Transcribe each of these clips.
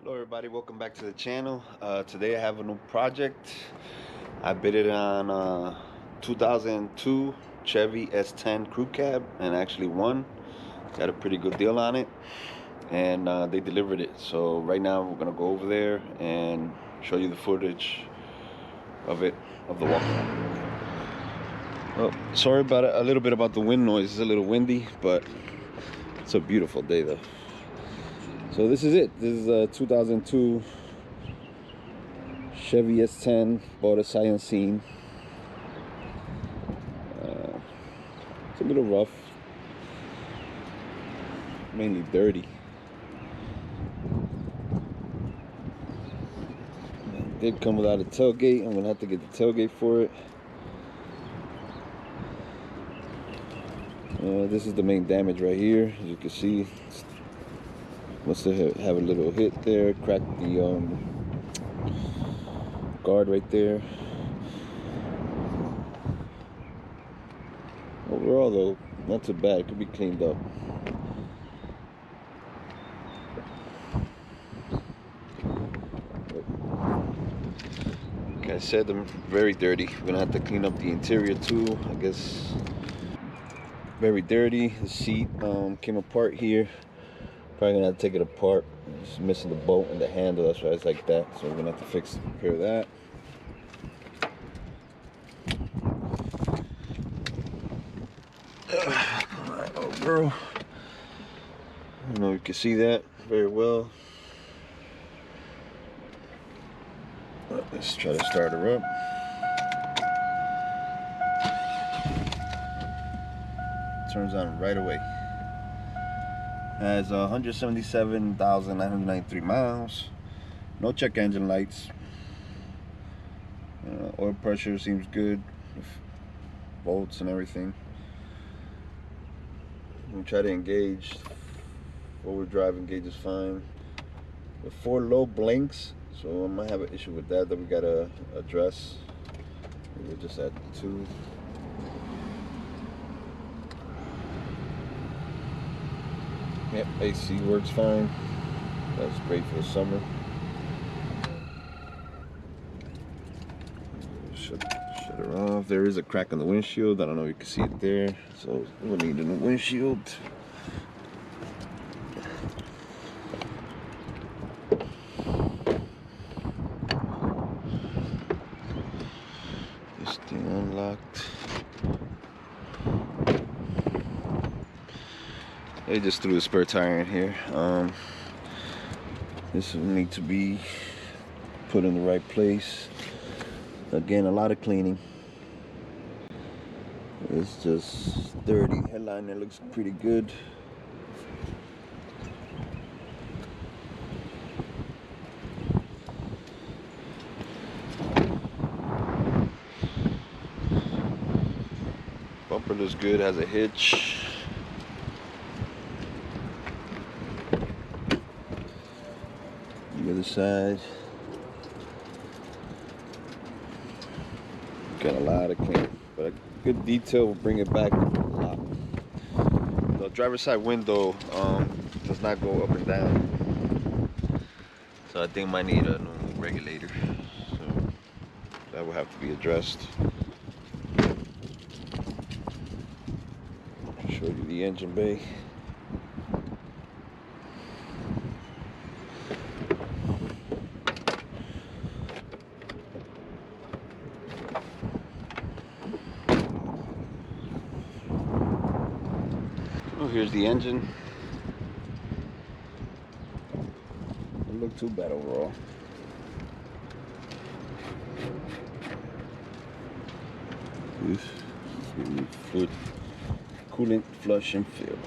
Hello everybody, welcome back to the channel. Today I have a new project. I bid it on 2002 Chevy S10 Crewcab and actually won. Got a pretty good deal on it, and they delivered it. So right now we're gonna go over there and show you the footage of it, of the walkabout. Well, sorry about a little bit about the wind noise. It's a little windy, but it's a beautiful day though. So this is it. This is a 2002 Chevy S10, bought a sight unseen. It's a little rough, mainly dirty. It did come without a tailgate. I'm gonna have to get the tailgate for it. This is the main damage right here. As you can see, must have a little hit there, cracked the guard right there. Overall though, not too bad. It could be cleaned up. Like I said, I'm very dirty. We're gonna have to clean up the interior too, I guess. Very dirty. The seat came apart here. Probably gonna have to take it apart. It's missing the bolt and the handle. That's why it's like that. So we're gonna have to repair that. Alright, oh girl. I don't know if you can see that very well. Let's try to start her up. Turns on right away. Has 177,993 miles. No check engine lights. Oil pressure seems good. Volts and everything. We try to engage. Forward drive engage is fine. The 4 low blinks, so I might have an issue with that we gotta address. We'll just add 2. Yep, AC works fine. That's great for the summer. Shut her off. There is a crack on the windshield. I don't know if you can see it there. So we'll need a new windshield. This thing unlocked. They just threw the spare tire in here. This will need to be put in the right place. Again, a lot of cleaning. It's just dirty. Headliner looks pretty good. Bumper looks good, has a hitch. The other side. Got a lot of cleaning, but a good detail will bring it back a lot. The driver's side window does not go up and down, so I think I might need a new regulator. So that will have to be addressed. Show you the engine bay. Oh, here's the engine. Doesn't look too bad overall. This fluid, coolant flush and fill.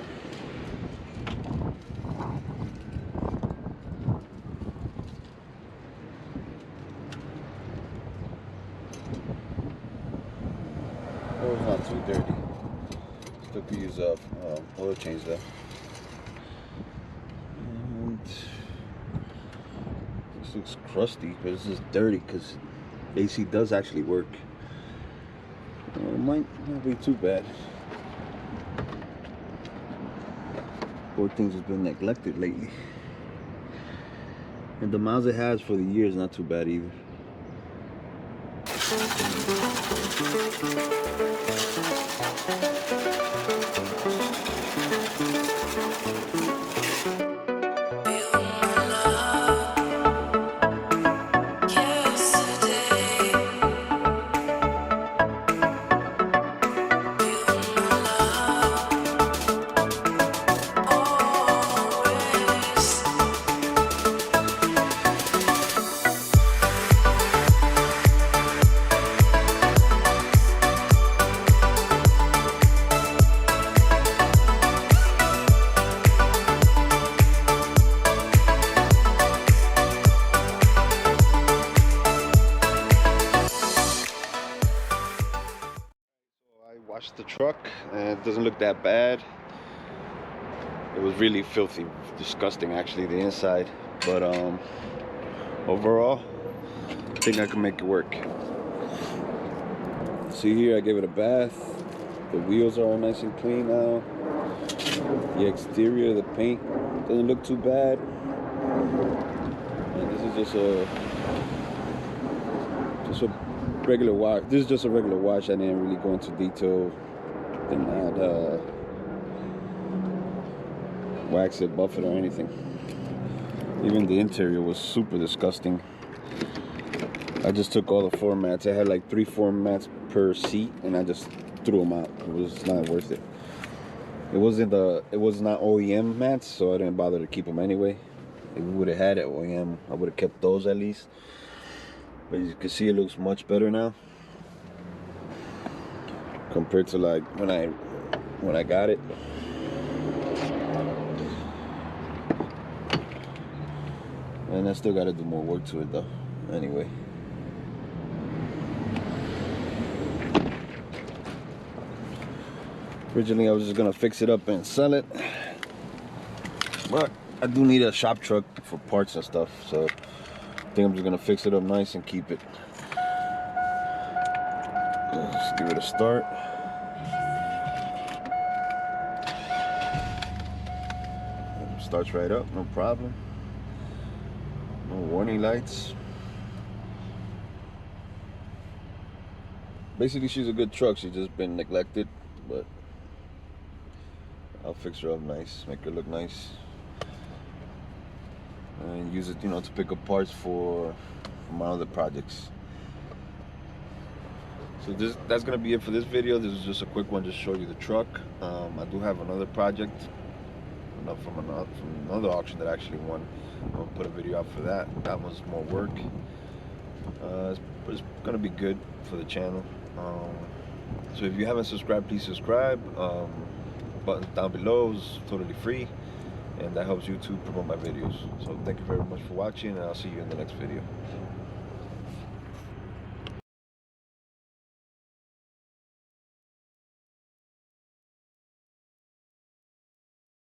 Oh, it's not too dirty. Still could use oil change though. And this looks crusty, but it's just dirty because AC does actually work. It might not be too bad. Poor things has been neglected lately. And the miles it has for the year is not too bad either. Washed the truck and it doesn't look that bad. It was really filthy, disgusting actually, the inside, but overall I think I can make it work. See here, I gave it a bath. The wheels are nice and clean now. The exterior, the paint doesn't look too bad. And this is just a regular wash. This is just a regular wash. I didn't really go into detail. Didn't add wax it, buff it, or anything. Even the interior was super disgusting. I just took all the floor mats. I had like 3 floor mats per seat, and I just threw them out. It was not worth it. It was not OEM mats, so I didn't bother to keep them anyway. If we would have had it OEM, I would have kept those at least. But you can see it looks much better now compared to like when I got it. And I still got to do more work to it though. Anyway. Originally I was just gonna fix it up and sell it, but I do need a shop truck for parts and stuff, so I think I'm just gonna fix it up nice and keep it. Let's give it a start. Starts right up, no problem. No warning lights. Basically, she's a good truck. She's just been neglected, but I'll fix her up nice, make her look nice, and use it, you know, to pick up parts for my other projects. So that's gonna be it for this video. This is just a quick one, just show you the truck. I do have another project from another auction that I actually won. I'll put a video out for that. That one's more work. It's gonna be good for the channel. So if you haven't subscribed, please subscribe. Button down below is totally free, and that helps YouTube promote my videos. So thank you very much for watching, and I'll see you in the next video.